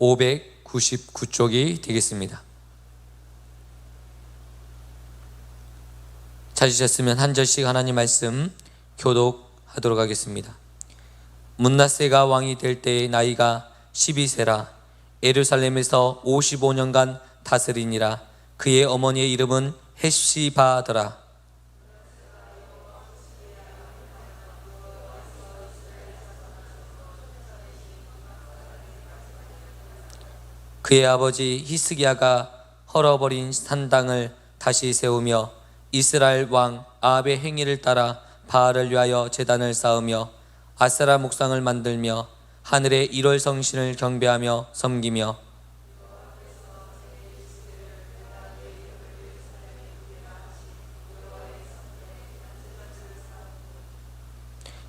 599쪽이 되겠습니다. 찾으셨으면 한 절씩 하나님 말씀 교독하도록 하겠습니다. 문낫세가 왕이 될 때의 나이가 12세라. 예루살렘에서 55년간 다스리니라. 그의 어머니의 이름은 헵시바더라. 그의 아버지 히스기야가 헐어버린 산당을 다시 세우며 이스라엘 왕 아합의 행위를 따라 바알을 위하여 제단을 쌓으며 아세라 목상을 만들며 하늘의 1월 성신을 경배하며 섬기며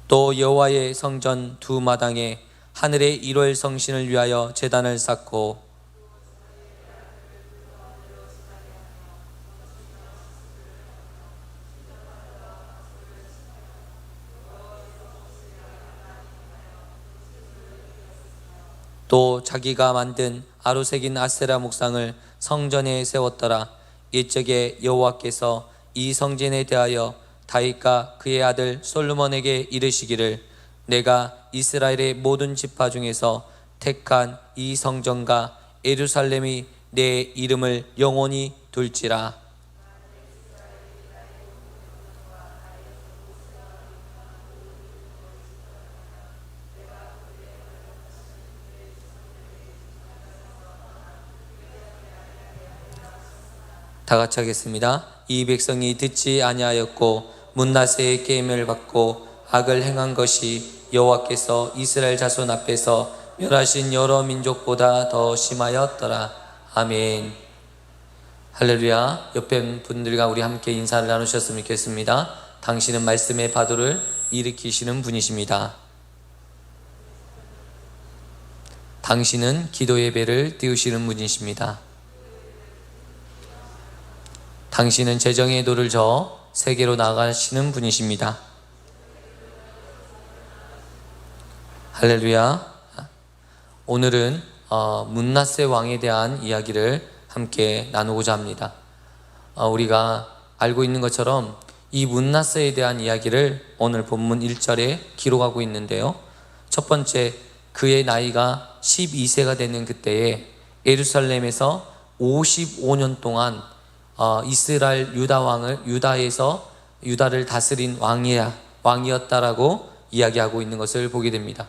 또 여호와의 성전 두 마당에 하늘의 1월 성신을 위하여 제단을 쌓고 또 자기가 만든 아루새긴 아세라 목상을 성전에 세웠더라. 이적에 여호와께서 이 성전에 대하여 다윗과 그의 아들 솔로몬에게 이르시기를 내가 이스라엘의 모든 지파 중에서 택한 이 성전과 예루살렘이 내 이름을 영원히 둘지라. 다 같이 하겠습니다. 이 백성이 듣지 아니하였고 문낫세의 계명을 받고 악을 행한 것이 여호와께서 이스라엘 자손 앞에서 멸하신 여러 민족보다 더 심하였더라. 아멘. 할렐루야. 옆에 분들과 우리 함께 인사를 나누셨으면 좋겠습니다. 당신은 말씀의 파도를 일으키시는 분이십니다. 당신은 기도의 배를 띄우시는 분이십니다. 당신은 재정의 도를 저어 세계로 나가시는 분이십니다. 할렐루야. 오늘은 문낫세 왕에 대한 이야기를 함께 나누고자 합니다. 우리가 알고 있는 것처럼 이 문낫세에 대한 이야기를 오늘 본문 1절에 기록하고 있는데요. 첫 번째, 그의 나이가 12세가 되는 그때에 예루살렘에서 55년 동안 이스라엘 유다에서 유다를 다스린 왕이었다라고 이야기하고 있는 것을 보게 됩니다.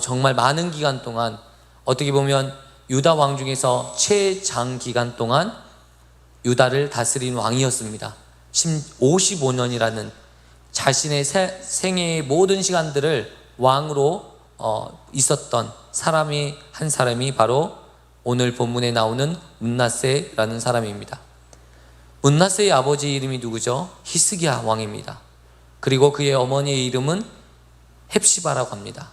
정말 많은 기간 동안, 어떻게 보면 유다 왕 중에서 최장기간 동안 유다를 다스린 왕이었습니다. 55년이라는 자신의 생애의 모든 시간들을 왕으로 있었던 사람이 한 사람이 바로 오늘 본문에 나오는 문낫세라는 사람입니다. 문낫세의 아버지 이름이 누구죠? 히스기야 왕입니다. 그리고 그의 어머니의 이름은 헵시바라고 합니다.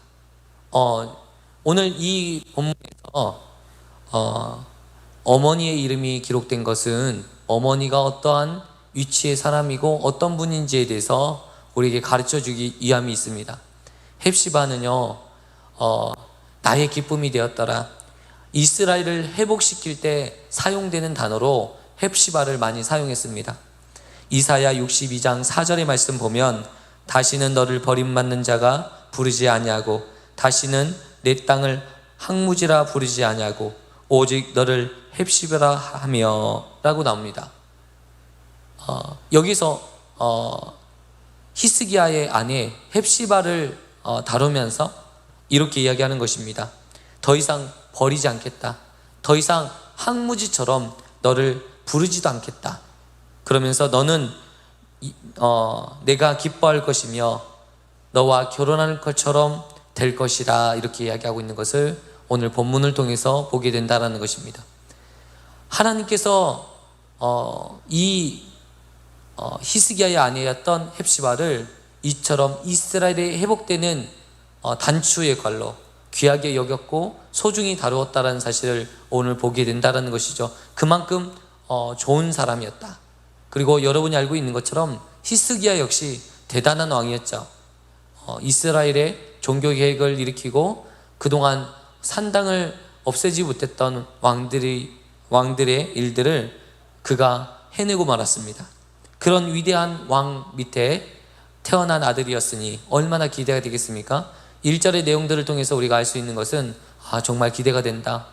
오늘 이 본문에서 어머니의 이름이 기록된 것은 어머니가 어떠한 위치의 사람이고 어떤 분인지에 대해서 우리에게 가르쳐주기 위함이 있습니다. 헵시바는요, 나의 기쁨이 되었더라. 이스라엘을 회복시킬 때 사용되는 단어로 헵시바를 많이 사용했습니다. 이사야 62장 4절의 말씀 보면 다시는 너를 버림받는 자가 부르지 아니하고 다시는 내 땅을 항무지라 부르지 아니하고 오직 너를 헵시바라 하며 라고 나옵니다. 여기서 히스기야의 아내 헵시바를 다루면서 이렇게 이야기하는 것입니다. 더 이상 버리지 않겠다. 더 이상 항무지처럼 너를 부르지도 않겠다. 그러면서 너는 내가 기뻐할 것이며 너와 결혼할 것처럼 될 것이라 이렇게 이야기하고 있는 것을 오늘 본문을 통해서 보게 된다는 것입니다. 하나님께서 이 히스기야의 아내였던 헵시바를 이처럼 이스라엘에 회복되는 단추의 관로 귀하게 여겼고 소중히 다루었다는 사실을 오늘 보게 된다는 것이죠. 그만큼 좋은 사람이었다. 그리고 여러분이 알고 있는 것처럼 히스기야 역시 대단한 왕이었죠. 이스라엘의 종교 개혁을 일으키고 그동안 산당을 없애지 못했던 왕들의 일들을 그가 해내고 말았습니다. 그런 위대한 왕 밑에 태어난 아들이었으니 얼마나 기대가 되겠습니까? 1절의 내용들을 통해서 우리가 알 수 있는 것은 정말 기대가 된다.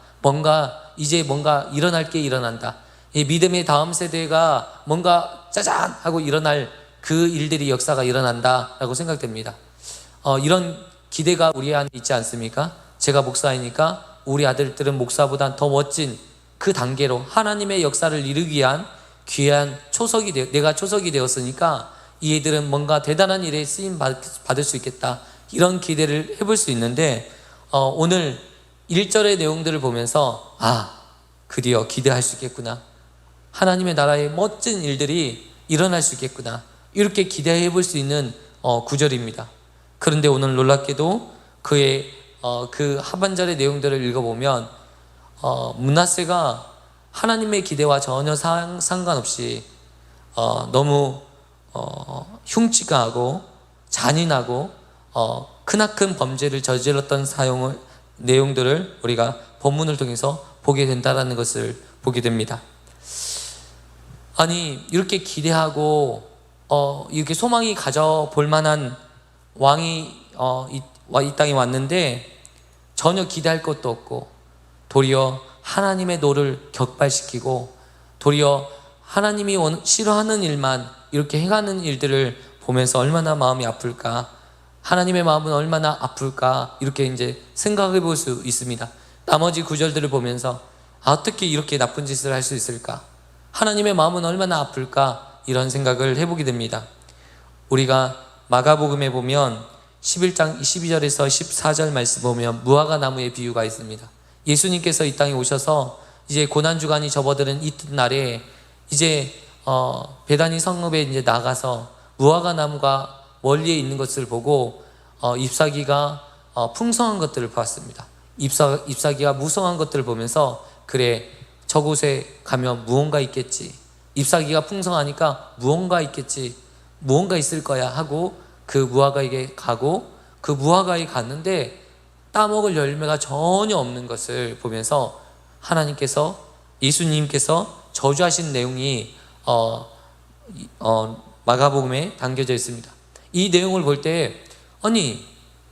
이제 뭔가 일어날 게 일어난다. 이 믿음의 다음 세대가 뭔가 짜잔 하고 일어날 그 일들이 역사가 일어난다 라고 생각됩니다. 이런 기대가 우리 안에 있지 않습니까? 제가 목사이니까 우리 아들들은 목사보다 더 멋진 그 단계로 하나님의 역사를 이루기 위한 귀한 내가 초석이 되었으니까 이 애들은 뭔가 대단한 일에 쓰임 받을 수 있겠다, 이런 기대를 해볼 수 있는데, 오늘 1절의 내용들을 보면서 드디어 기대할 수 있겠구나, 하나님의 나라의 멋진 일들이 일어날 수 있겠구나, 이렇게 기대해 볼 수 있는 구절입니다. 그런데 오늘 놀랍게도 그의 그 하반절의 내용들을 읽어보면 므낫세가 하나님의 기대와 전혀 상관없이 너무 흉측하고 잔인하고 크나큰 범죄를 저질렀던 내용들을 우리가 본문을 통해서 보게 된다는 것을 보게 됩니다. 아니, 이렇게 기대하고 이렇게 소망이 가져볼 만한 왕이 이 땅에 왔는데 전혀 기대할 것도 없고 도리어 하나님의 노를 격발시키고 도리어 하나님이 싫어하는 일만 이렇게 행하는 일들을 보면서 얼마나 마음이 아플까, 하나님의 마음은 얼마나 아플까, 이렇게 이제 생각해 볼 수 있습니다. 나머지 구절들을 보면서 어떻게 이렇게 나쁜 짓을 할 수 있을까, 하나님의 마음은 얼마나 아플까, 이런 생각을 해보게 됩니다. 우리가 마가복음에 보면 11장 12절에서 14절 말씀 보면 무화과 나무의 비유가 있습니다. 예수님께서 이 땅에 오셔서 이제 고난주간이 접어드는 이튿날에 이제 베다니 성읍에 이제 나가서 무화과 나무가 멀리에 있는 것을 보고 잎사귀가 풍성한 것들을 보았습니다. 잎사귀가 무성한 것들을 보면서 그래, 저곳에 가면 무언가 있겠지, 잎사귀가 풍성하니까 무언가 있겠지, 무언가 있을 거야 하고 그 무화과에게 가고 그 무화과에 갔는데 따먹을 열매가 전혀 없는 것을 보면서 예수님께서 저주하신 내용이 마가복음에 담겨져 있습니다. 이 내용을 볼 때 아니,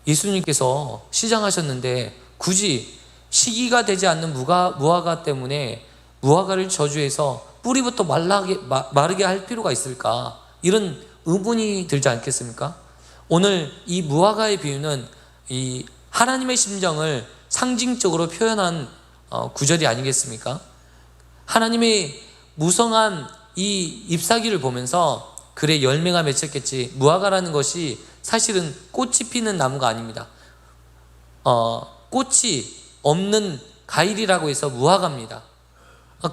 예수님께서 시장하셨는데 굳이 시기가 되지 않는 무화과 때문에 무화과를 저주해서 뿌리부터 마르게 할 필요가 있을까, 이런 의문이 들지 않겠습니까? 오늘 이 무화과의 비유는 이 하나님의 심정을 상징적으로 표현한 구절이 아니겠습니까? 하나님의 무성한 이 잎사귀를 보면서 그래, 열매가 맺혔겠지. 무화과라는 것이 사실은 꽃이 피는 나무가 아닙니다. 꽃이 없는 과일이라고 해서 무화과입니다.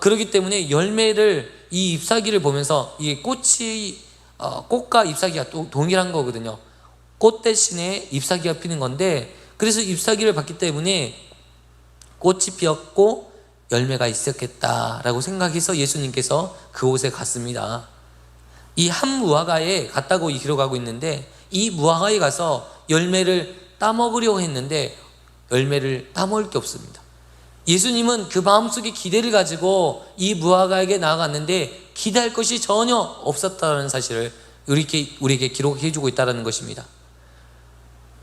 그렇기 때문에 열매를, 이 잎사귀를 보면서 이게 꽃과 잎사귀가 또 동일한 거거든요. 꽃 대신에 잎사귀가 피는 건데, 그래서 잎사귀를 봤기 때문에 꽃이 피었고 열매가 있었겠다라고 생각해서 예수님께서 그곳에 갔습니다. 이 한 무화과에 갔다고 기록하고 있는데, 이 무화과에 가서 열매를 따먹으려고 했는데 열매를 따먹을 게 없습니다. 예수님은 그 마음속에 기대를 가지고 이 무화과에게 나아갔는데 기대할 것이 전혀 없었다는 사실을 우리에게 기록해 주고 있다는 것입니다.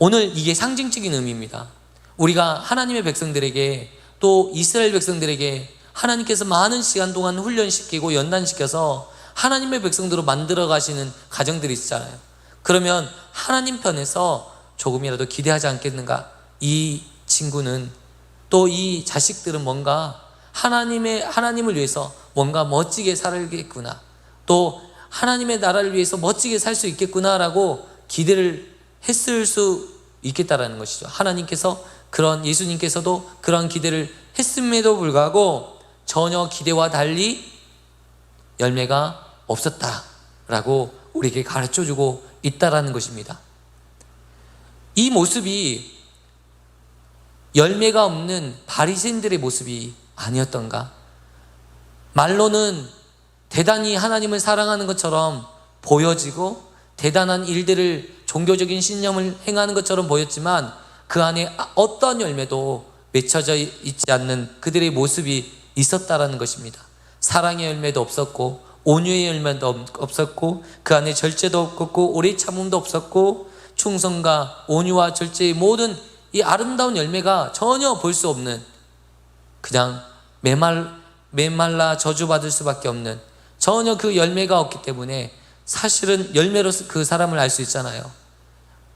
오늘 이게 상징적인 의미입니다. 우리가 하나님의 백성들에게, 또 이스라엘 백성들에게 하나님께서 많은 시간 동안 훈련시키고 연단시켜서 하나님의 백성들로 만들어 가시는 가정들이 있잖아요. 그러면 하나님 편에서 조금이라도 기대하지 않겠는가? 이 친구는, 또 이 자식들은 뭔가 하나님을 위해서 뭔가 멋지게 살겠구나, 또 하나님의 나라를 위해서 멋지게 살 수 있겠구나라고 기대를 했을 수 있겠다라는 것이죠. 예수님께서도 그런 기대를 했음에도 불구하고 전혀 기대와 달리 열매가 없었다라고 우리에게 가르쳐주고 있다라는 것입니다. 이 모습이 열매가 없는 바리새인들의 모습이 아니었던가? 말로는 대단히 하나님을 사랑하는 것처럼 보여지고 대단한 일들을, 종교적인 신념을 행하는 것처럼 보였지만 그 안에 어떤 열매도 맺혀져 있지 않는 그들의 모습이 있었다라는 것입니다. 사랑의 열매도 없었고 온유의 열매도 없었고 그 안에 절제도 없었고 오래 참음도 없었고 충성과 온유와 절제의 모든 이 아름다운 열매가 전혀 볼 수 없는, 그냥 메말라 저주받을 수밖에 없는, 전혀 그 열매가 없기 때문에 사실은 열매로서 그 사람을 알 수 있잖아요.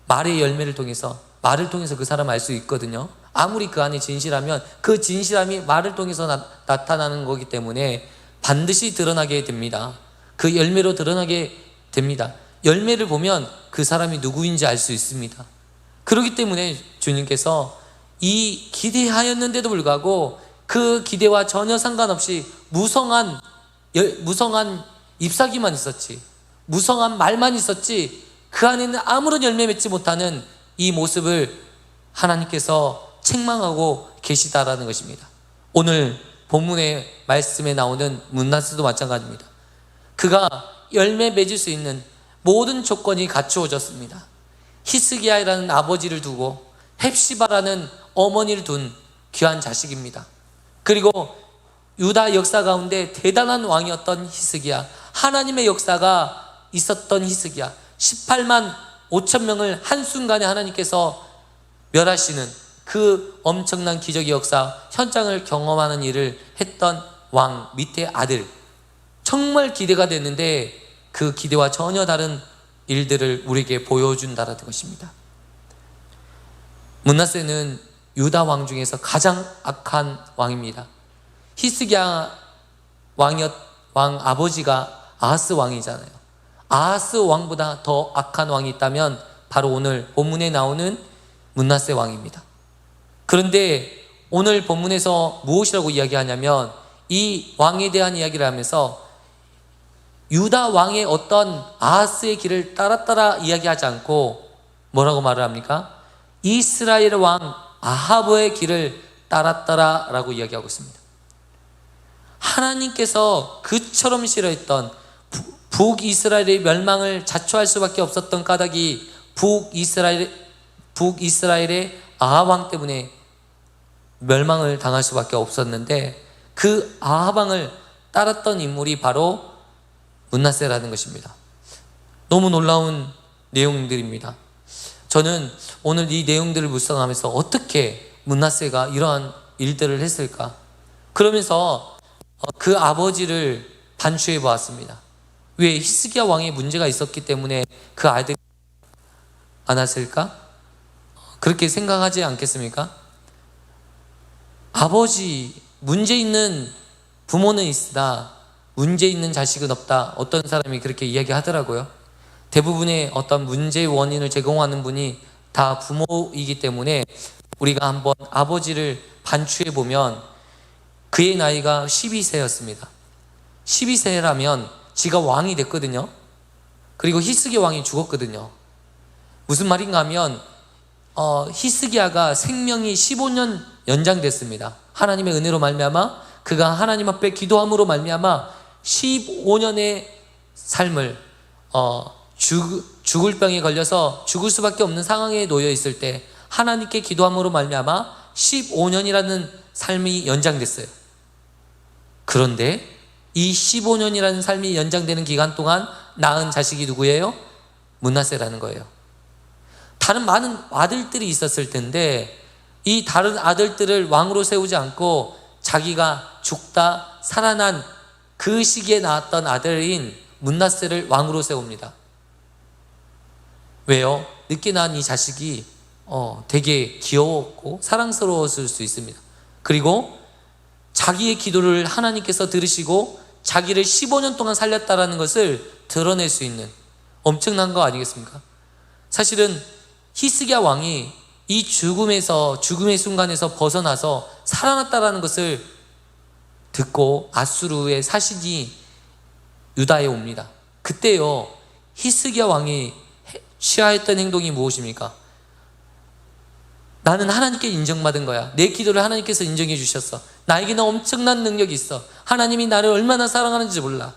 말의 열매를 통해서, 말을 통해서 그 사람을 알 수 있거든요. 아무리 그 안에 진실하면 그 진실함이 말을 통해서 나타나는 거기 때문에 반드시 드러나게 됩니다. 그 열매로 드러나게 됩니다. 열매를 보면 그 사람이 누구인지 알 수 있습니다. 그렇기 때문에 주님께서 이 기대하였는데도 불구하고 그 기대와 전혀 상관없이 무성한 잎사귀만 있었지, 무성한 말만 있었지, 그 안에는 아무런 열매 맺지 못하는 이 모습을 하나님께서 책망하고 계시다라는 것입니다. 오늘 본문의 말씀에 나오는 문나스도 마찬가지입니다. 그가 열매 맺을 수 있는 모든 조건이 갖추어졌습니다. 히스기야라는 아버지를 두고 헵시바라는 어머니를 둔 귀한 자식입니다. 그리고 유다 역사 가운데 대단한 왕이었던 히스기야, 하나님의 역사가 있었던 히스기야, 18만 5천 명을 한순간에 하나님께서 멸하시는 그 엄청난 기적의 역사 현장을 경험하는 일을 했던 왕 밑에 아들, 정말 기대가 됐는데 그 기대와 전혀 다른 일들을 우리에게 보여준다라는 것입니다. 므낫세는 유다 왕 중에서 가장 악한 왕입니다. 히스기야 왕 아버지가 아하스 왕이잖아요. 아하스 왕보다 더 악한 왕이 있다면 바로 오늘 본문에 나오는 므낫세 왕입니다. 그런데 오늘 본문에서 무엇이라고 이야기하냐면 이 왕에 대한 이야기를 하면서 유다 왕의 어떤 아하스의 길을 따라 이야기하지 않고 뭐라고 말을 합니까? 이스라엘 왕 아하브의 길을 따랐다라고 이야기하고 있습니다. 하나님께서 그처럼 싫어했던 북이스라엘의 멸망을 자초할 수밖에 없었던 까닭이 북이스라엘의 아합 왕 때문에 멸망을 당할 수밖에 없었는데 그 아합 왕을 따랐던 인물이 바로 므낫세라는 것입니다. 너무 놀라운 내용들입니다. 저는 오늘 이 내용들을 묵상하면서 어떻게 므낫세가 이러한 일들을 했을까? 그러면서 그 아버지를 반추해 보았습니다. 왜? 히스기야 왕의 문제가 있었기 때문에 그 아이들이 안 왔을까? 그렇게 생각하지 않겠습니까? 아버지, 문제 있는 부모는 있으나 문제 있는 자식은 없다. 어떤 사람이 그렇게 이야기하더라고요. 대부분의 어떤 문제의 원인을 제공하는 분이 다 부모이기 때문에 우리가 한번 아버지를 반추해 보면 그의 나이가 12세였습니다. 12세라면 지가 왕이 됐거든요. 그리고 히스기야 왕이 죽었거든요. 무슨 말인가 하면 히스기야가 생명이 15년 연장됐습니다. 하나님의 은혜로 말미암아 그가 하나님 앞에 기도함으로 말미암아 15년의 삶을 죽을 병에 걸려서 죽을 수밖에 없는 상황에 놓여 있을 때 하나님께 기도함으로 말미암아 15년이라는 삶이 연장됐어요. 그런데 이 15년이라는 삶이 연장되는 기간 동안 낳은 자식이 누구예요? 므낫세라는 거예요. 다른 많은 아들들이 있었을 텐데 이 다른 아들들을 왕으로 세우지 않고 자기가 죽다 살아난 그 시기에 낳았던 아들인 므낫세를 왕으로 세웁니다. 왜요? 늦게 낳은 이 자식이 되게 귀여웠고 사랑스러웠을 수 있습니다. 그리고 자기의 기도를 하나님께서 들으시고 자기를 15년 동안 살렸다라는 것을 드러낼 수 있는 엄청난 거 아니겠습니까? 사실은 히스기야 왕이 이 죽음의 순간에서 벗어나서 살아났다라는 것을 듣고 아수르의 사신이 유다에 옵니다. 그때요, 히스기야 왕이 취하였던 행동이 무엇입니까? 나는 하나님께 인정받은 거야. 내 기도를 하나님께서 인정해 주셨어. 나에게는 엄청난 능력이 있어. 하나님이 나를 얼마나 사랑하는지 몰라.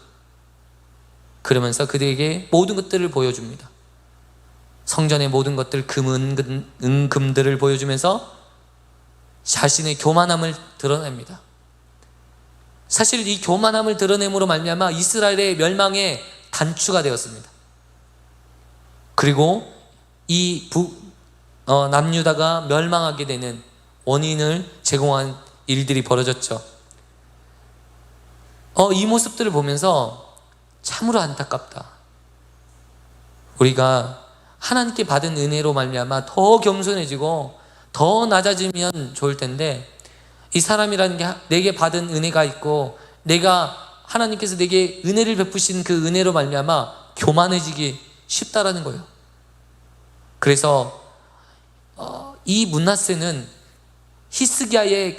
그러면서 그들에게 모든 것들을 보여줍니다. 성전의 모든 것들, 금들을 보여주면서 자신의 교만함을 드러냅니다. 사실 이 교만함을 드러냄으로 말미암아 이스라엘의 멸망의 단추가 되었습니다. 그리고 이 남유다가 멸망하게 되는 원인을 제공한 일들이 벌어졌죠. 이 모습들을 보면서 참으로 안타깝다. 우리가 하나님께 받은 은혜로 말미암아 더 겸손해지고 더 낮아지면 좋을 텐데, 이 사람이라는 게 내게 받은 은혜가 있고 내가 하나님께서 내게 은혜를 베푸신 그 은혜로 말미암아 교만해지기 쉽다라는 거예요. 그래서 이 므낫세는 히스기야의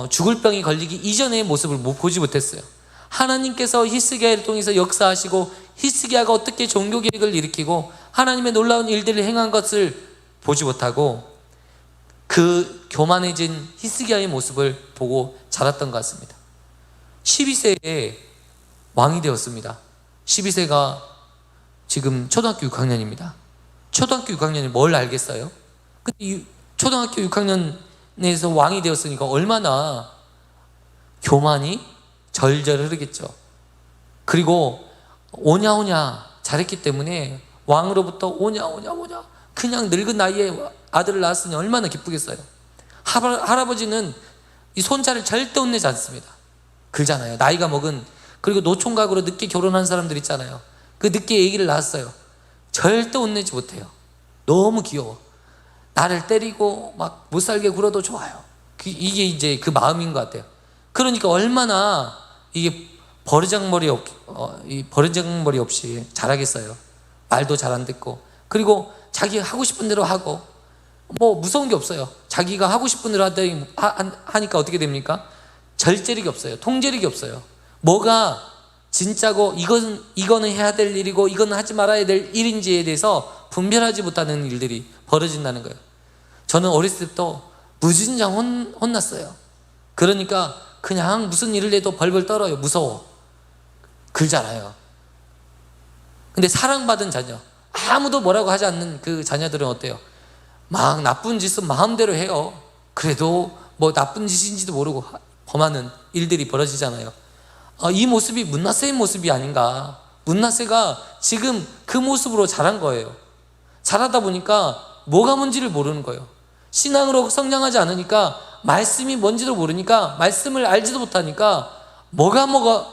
죽을 병이 걸리기 이전의 모습을 보지 못했어요. 하나님께서 히스기야를 통해서 역사하시고 히스기야가 어떻게 종교 개혁을 일으키고 하나님의 놀라운 일들을 행한 것을 보지 못하고 그 교만해진 히스기야의 모습을 보고 자랐던 것 같습니다. 12세에 왕이 되었습니다. 12세가 지금 초등학교 6학년입니다. 초등학교 6학년이 뭘 알겠어요? 근데 초등학교 6학년에서 왕이 되었으니까 얼마나 교만이 절절 흐르겠죠. 그리고 오냐오냐 잘했기 때문에 왕으로부터 오냐오냐 그냥 늙은 나이에 아들을 낳았으니 얼마나 기쁘겠어요. 할아버지는 이 손자를 절대 혼내지 않습니다. 그러잖아요. 나이가 먹은, 그리고 노총각으로 늦게 결혼한 사람들 있잖아요. 그 늦게 아기를 낳았어요. 절대 혼내지 못해요. 너무 귀여워. 나를 때리고 막 못살게 굴어도 좋아요. 이게 이제 그 마음인 것 같아요. 그러니까 얼마나 이게 버르장머리 없이 잘하겠어요. 말도 잘 안 듣고, 그리고 자기가 하고 싶은 대로 하고, 뭐 무서운 게 없어요. 자기가 하고 싶은 대로 하니까 어떻게 됩니까? 절제력이 없어요. 통제력이 없어요. 뭐가 진짜고 이거는 해야 될 일이고 이거는 하지 말아야 될 일인지에 대해서 분별하지 못하는 일들이 벌어진다는 거예요. 저는 어렸을 때부터 무진장 혼났어요. 그러니까 그냥 무슨 일을 해도 벌벌 떨어요. 무서워. 그러잖아요. 근데 사랑받은 자녀, 아무도 뭐라고 하지 않는 그 자녀들은 어때요? 막 나쁜 짓은 마음대로 해요. 그래도 뭐 나쁜 짓인지도 모르고 범하는 일들이 벌어지잖아요. 이 모습이 므낫세의 모습이 아닌가. 므낫세가 지금 그 모습으로 자란 거예요. 자라다 보니까 뭐가 뭔지를 모르는 거예요. 신앙으로 성장하지 않으니까, 말씀이 뭔지도 모르니까, 말씀을 알지도 못하니까 뭐가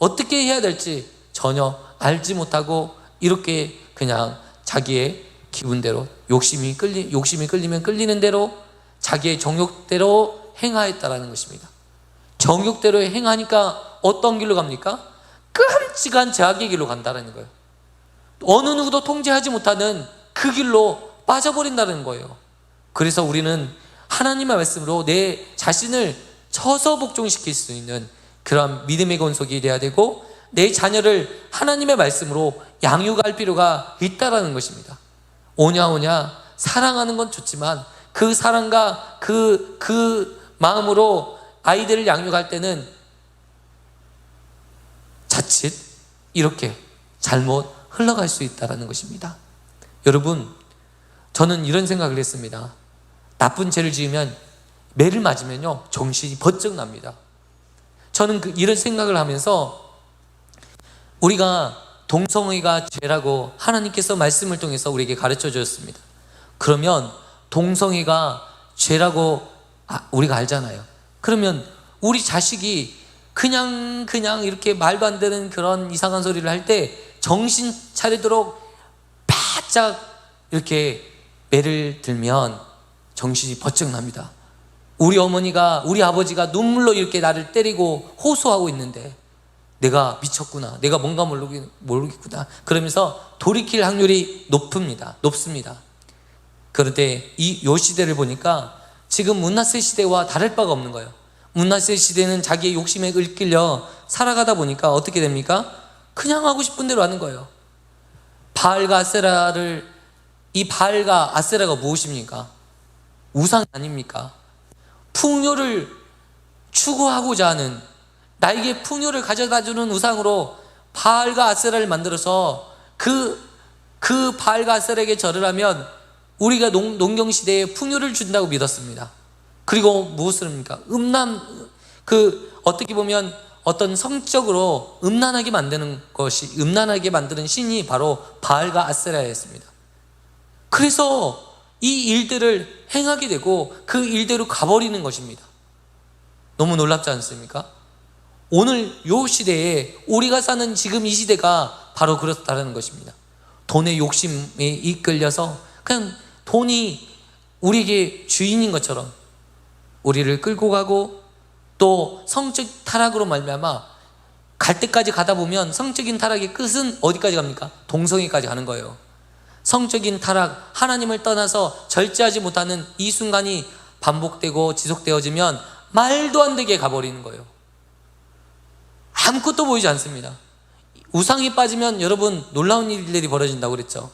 어떻게 해야 될지 전혀 알지 못하고 이렇게 그냥 자기의 기분대로 욕심이 끌리면 끌리는 대로 자기의 정욕대로 행하였다라는 것입니다. 정욕대로 행하니까 어떤 길로 갑니까? 끔찍한 제약의 길로 간다는 거예요. 어느 누구도 통제하지 못하는 그 길로 빠져버린다는 거예요. 그래서 우리는 하나님의 말씀으로 내 자신을 쳐서 복종시킬 수 있는 그런 믿음의 권속이 되어야 되고, 내 자녀를 하나님의 말씀으로 양육할 필요가 있다라는 것입니다. 오냐 사랑하는 건 좋지만 그 사랑과 그 마음으로 아이들을 양육할 때는 자칫 이렇게 잘못 흘러갈 수 있다는 것입니다. 여러분, 저는 이런 생각을 했습니다. 나쁜 죄를 지으면 매를 맞으면요 정신이 번쩍 납니다. 저는 이런 생각을 하면서, 우리가 동성애가 죄라고 하나님께서 말씀을 통해서 우리에게 가르쳐 주셨습니다. 그러면 동성애가 죄라고 우리가 알잖아요. 그러면 우리 자식이 그냥 이렇게 말도 안 되는 그런 이상한 소리를 할 때 정신 차리도록 바짝 이렇게 매를 들면 정신이 번쩍 납니다. 우리 어머니가, 우리 아버지가 눈물로 이렇게 나를 때리고 호소하고 있는데 내가 미쳤구나, 내가 뭔가 모르겠구나 그러면서 돌이킬 확률이 높습니다. 그런데 요 시대를 보니까 지금 므낫세 시대와 다를 바가 없는 거예요. 므낫세 시대는 자기의 욕심에 이끌려 살아가다 보니까 어떻게 됩니까? 그냥 하고 싶은 대로 하는 거예요. 바알과 아세라가 무엇입니까? 우상 아닙니까? 풍요를 추구하고자 하는, 나에게 풍요를 가져다주는 우상으로 바알과 아세라를 만들어서 그 바알과 아세라에게 절을 하면 우리가 농경시대에 풍요를 준다고 믿었습니다. 그리고 무엇을 합니까? 어떻게 보면 어떤 성적으로 음란하게 만드는 신이 바로 바알과 아세라였습니다. 그래서 이 일들을 행하게 되고 그 일대로 가버리는 것입니다. 너무 놀랍지 않습니까? 오늘 요 시대에 우리가 사는 지금 이 시대가 바로 그렇다는 것입니다. 돈의 욕심에 이끌려서 그냥 돈이 우리에게 주인인 것처럼 우리를 끌고 가고, 또 성적 타락으로 말미암아 갈 때까지 가다 보면 성적인 타락의 끝은 어디까지 갑니까? 동성애까지 가는 거예요. 성적인 타락, 하나님을 떠나서 절제하지 못하는 이 순간이 반복되고 지속되어지면 말도 안 되게 가버리는 거예요. 아무것도 보이지 않습니다. 우상이 빠지면 여러분 놀라운 일들이 벌어진다고 그랬죠.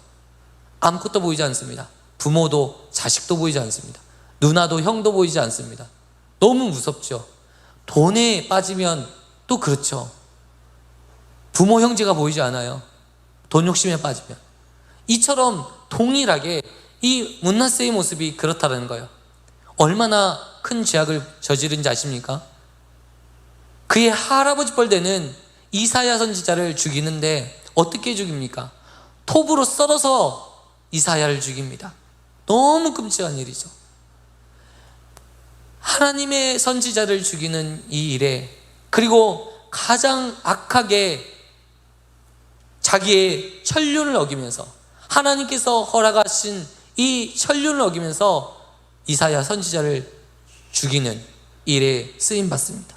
아무것도 보이지 않습니다. 부모도 자식도 보이지 않습니다. 누나도 형도 보이지 않습니다. 너무 무섭죠. 돈에 빠지면 또 그렇죠. 부모 형제가 보이지 않아요. 돈 욕심에 빠지면. 이처럼 동일하게 이 므낫세의 모습이 그렇다는 거예요. 얼마나 큰 죄악을 저지른지 아십니까? 그의 할아버지 뻘되는 이사야 선지자를 죽이는데 어떻게 죽입니까? 톱으로 썰어서 이사야를 죽입니다. 너무 끔찍한 일이죠. 하나님의 선지자를 죽이는 이 일에, 그리고 가장 악하게 자기의 천륜을 어기면서, 하나님께서 허락하신 이 천륜을 어기면서 이사야 선지자를 죽이는 일에 쓰임받습니다.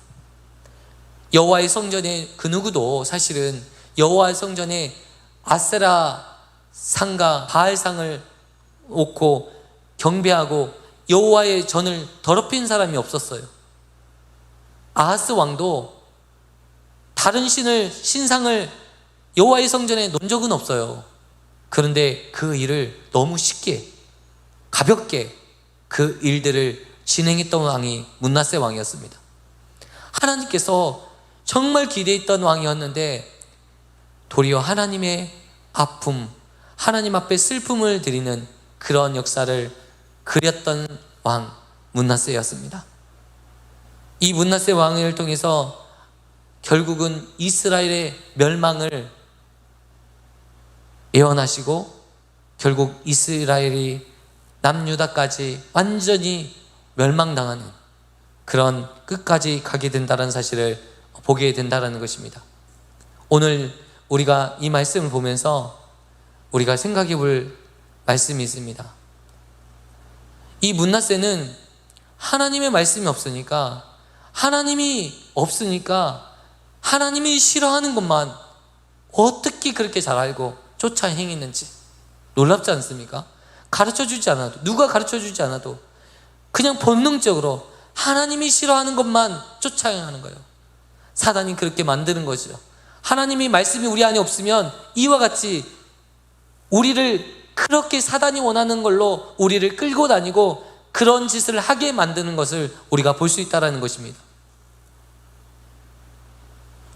여호와의 성전에 그 누구도 사실은 여호와의 성전에 아세라 상과 바알 상을 놓고 경배하고 여호와의 전을 더럽힌 사람이 없었어요. 아하스 왕도 다른 신상을 여호와의 성전에 놓은 적은 없어요. 그런데 그 일을 너무 쉽게 가볍게 그 일들을 진행했던 왕이 므낫세 왕이었습니다. 하나님께서 정말 기대했던 왕이었는데 도리어 하나님의 아픔, 하나님 앞에 슬픔을 드리는 그런 역사를 그렸던 왕 므낫세였습니다. 이 므낫세 왕을 통해서 결국은 이스라엘의 멸망을 예언하시고, 결국 이스라엘이 남유다까지 완전히 멸망당하는 그런 끝까지 가게 된다는 사실을 보게 된다는 것입니다. 오늘 우리가 이 말씀을 보면서 우리가 생각해 볼 말씀이 있습니다. 이 므낫세는 하나님의 말씀이 없으니까, 하나님이 싫어하는 것만 어떻게 그렇게 잘 알고 쫓아 행했는지 놀랍지 않습니까? 누가 가르쳐 주지 않아도 그냥 본능적으로 하나님이 싫어하는 것만 쫓아 행하는 거예요. 사단이 그렇게 만드는 거죠. 하나님의 말씀이 우리 안에 없으면 이와 같이 우리를 그렇게 사단이 원하는 걸로 우리를 끌고 다니고 그런 짓을 하게 만드는 것을 우리가 볼 수 있다는 것입니다.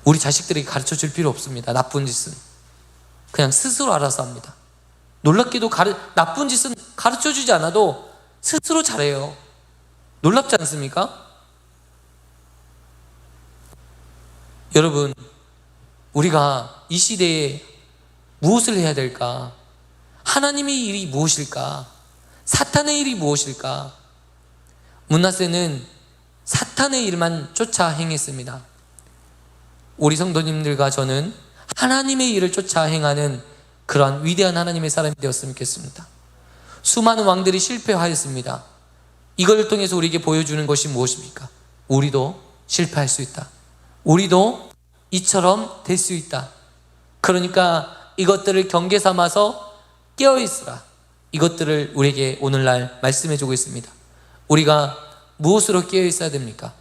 우리 자식들에게 가르쳐 줄 필요 없습니다. 나쁜 짓은 그냥 스스로 알아서 합니다. 놀랍게도 나쁜 짓은 가르쳐 주지 않아도 스스로 잘해요. 놀랍지 않습니까? 여러분, 우리가 이 시대에 무엇을 해야 될까? 하나님의 일이 무엇일까? 사탄의 일이 무엇일까? 므낫세는 사탄의 일만 쫓아 행했습니다. 우리 성도님들과 저는 하나님의 일을 쫓아 행하는 그러한 위대한 하나님의 사람이 되었으면 좋겠습니다. 수많은 왕들이 실패하였습니다. 이걸 통해서 우리에게 보여주는 것이 무엇입니까? 우리도 실패할 수 있다. 우리도 이처럼 될 수 있다. 그러니까 이것들을 경계 삼아서 깨어있으라. 이것들을 우리에게 오늘날 말씀해 주고 있습니다. 우리가 무엇으로 깨어있어야 됩니까?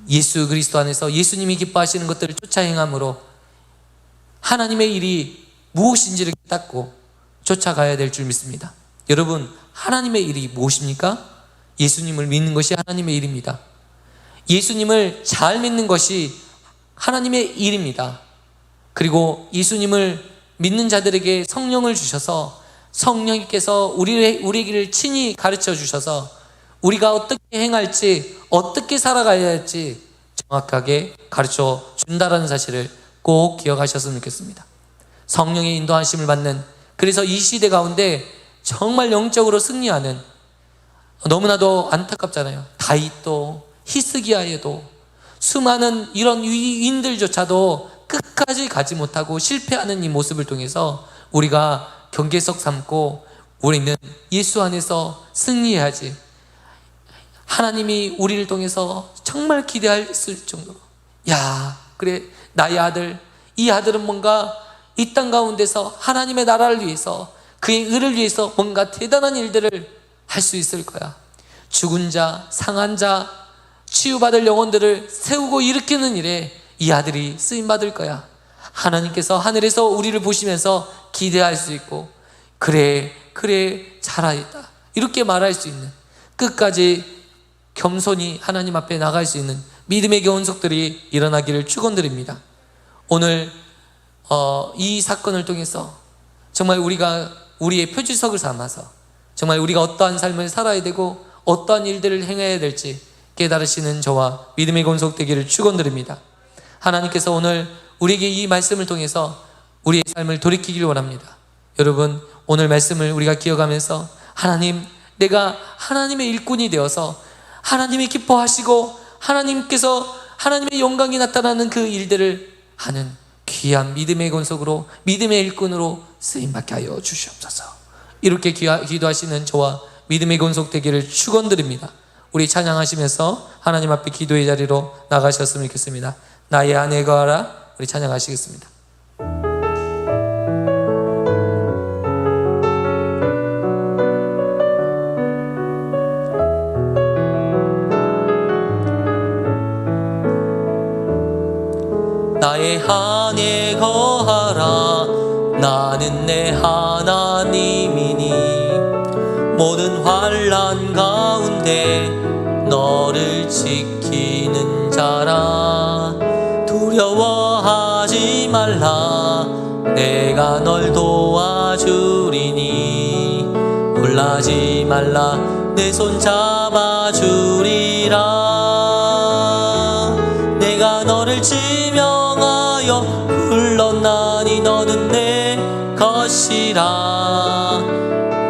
예수 그리스도 안에서 예수님이 기뻐하시는 것들을 쫓아 행함으로 하나님의 일이 무엇인지를 깨닫고 쫓아가야 될 줄 믿습니다. 여러분, 하나님의 일이 무엇입니까? 예수님을 믿는 것이 하나님의 일입니다. 예수님을 잘 믿는 것이 하나님의 일입니다. 그리고 예수님을 믿는 자들에게 성령을 주셔서 성령님께서 우리에게를 친히 가르쳐 주셔서 우리가 어떻게 행할지, 어떻게 살아가야 할지 정확하게 가르쳐 준다라는 사실을 꼭 기억하셨으면 좋겠습니다. 성령의 인도하심을 받는, 그래서 이 시대 가운데 정말 영적으로 승리하는, 너무나도 안타깝잖아요. 다윗도 히스기야에도 수많은 이런 위인들조차도 끝까지 가지 못하고 실패하는 이 모습을 통해서 우리가 경계석 삼고 우리는 예수 안에서 승리해야지, 하나님이 우리를 통해서 정말 기대할 정도로, 야 그래 나의 아들, 이 아들은 뭔가 이 땅 가운데서 하나님의 나라를 위해서, 그의 의를 위해서 뭔가 대단한 일들을 할 수 있을 거야. 죽은 자, 상한 자, 치유받을 영혼들을 세우고 일으키는 일에 이 아들이 쓰임받을 거야. 하나님께서 하늘에서 우리를 보시면서 기대할 수 있고, 그래 잘하였다, 이렇게 말할 수 있는, 끝까지 겸손히 하나님 앞에 나갈 수 있는 믿음의 교훈석들이 일어나기를 축원드립니다. 오늘 이 사건을 통해서 정말 우리가 우리의 표지석을 삼아서 정말 우리가 어떠한 삶을 살아야 되고 어떠한 일들을 행해야 될지 깨달으시는 저와 믿음의 권속 되기를 축원드립니다. 하나님께서 오늘 우리에게 이 말씀을 통해서 우리의 삶을 돌이키기를 원합니다. 여러분, 오늘 말씀을 우리가 기억하면서 하나님, 내가 하나님의 일꾼이 되어서 하나님이 기뻐하시고 하나님께서 하나님의 영광이 나타나는 그 일들을 하는 귀한 믿음의 권속으로, 믿음의 일꾼으로 쓰임받게 하여 주시옵소서. 이렇게 기도하시는 저와 믿음의 권속 되기를 축원드립니다. 우리 찬양하시면서 하나님 앞에 기도의 자리로 나가셨으면 좋겠습니다. 나의 안에 거하라. 우리 찬양하시겠습니다. 나의 안에 거하라. 나는 내 하나님이니 모든 환난 가운데 너를 지키는 자라. 두려워하지 말라. 내가 널 도와주리니 놀라지 말라. 내 손 잡아주리라. 내가 너를 지명하여 불렀나니 너는 내 것이라.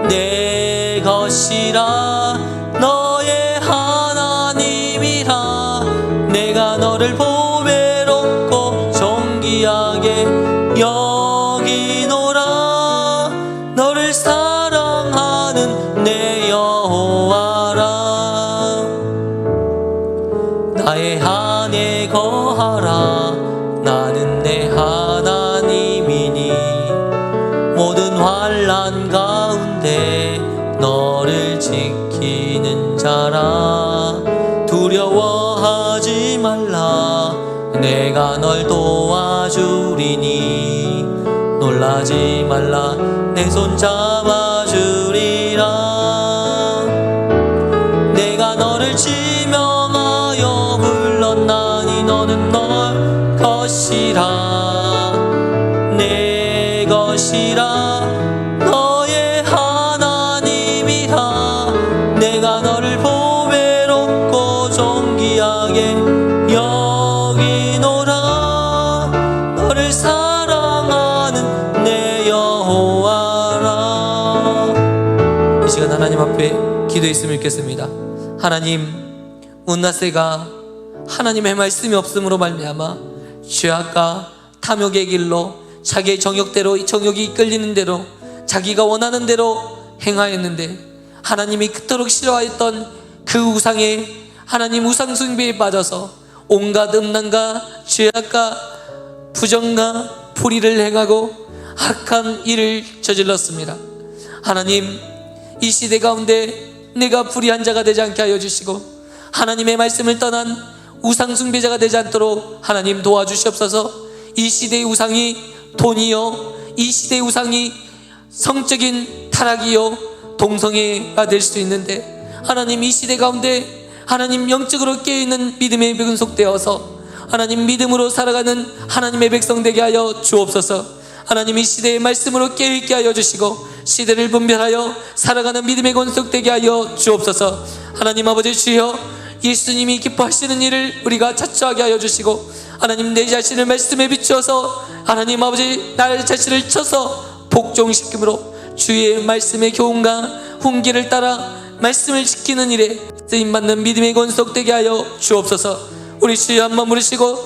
내 것이라. 너의 하나님이라. 내가 너를 보배롭고 존귀하게 여기노라. 너를 사랑하는 내 여호와라. 나의 안에 거하라. 나는 내 하나님이니 모든 환난 가운데 너를 지키는 자라. 두려워하지 말라. 내가 널 도와주리니 놀라지 말라. 내 손 잡아주리라. 내가 너를 지명하여 불렀나니 너는 널 것이라. 내 것이라. 너의 하나님이라. 내가 너를 보배롭고 존귀하게 여기노라. 너를 사랑하는 내 여호와라. 이 시간 하나님 앞에 기도했으면 좋겠습니다. 하나님, 문나세가 하나님의 말씀이 없음으로 말미암아 죄악과 탐욕의 길로 자기의 정욕대로, 정욕이 이끌리는 대로 자기가 원하는 대로 행하였는데, 하나님이 그토록 싫어하였던 그 우상에, 하나님 우상 숭배에 빠져서 온갖 음란과 죄악과 부정과 불의를 행하고 악한 일을 저질렀습니다. 하나님, 이 시대 가운데 내가 불의한 자가 되지 않게 하여 주시고 하나님의 말씀을 떠난 우상 숭배자가 되지 않도록 하나님 도와주시옵소서. 이 시대의 우상이 돈이요, 이 시대의 우상이 성적인 타락이요, 동성애가 될 수 있는데, 하나님 이 시대 가운데 하나님 영적으로 깨어있는 믿음의 근속되어서 하나님 믿음으로 살아가는 하나님의 백성 되게 하여 주옵소서. 하나님 이 시대의 말씀으로 깨어있게 하여 주시고 시대를 분별하여 살아가는 믿음의 권속되게 하여 주옵소서. 하나님 아버지 주여, 예수님이 기뻐하시는 일을 우리가 자초하게 하여 주시고 하나님 내 자신을 말씀에 비추어서 하나님 아버지 나의 자신을 쳐서 복종시킴으로 주의 말씀의 교훈과 훈계를 따라 말씀을 지키는 일에 쓰임받는 믿음의 권속되게 하여 주옵소서. 우리 주여 한번 부르시고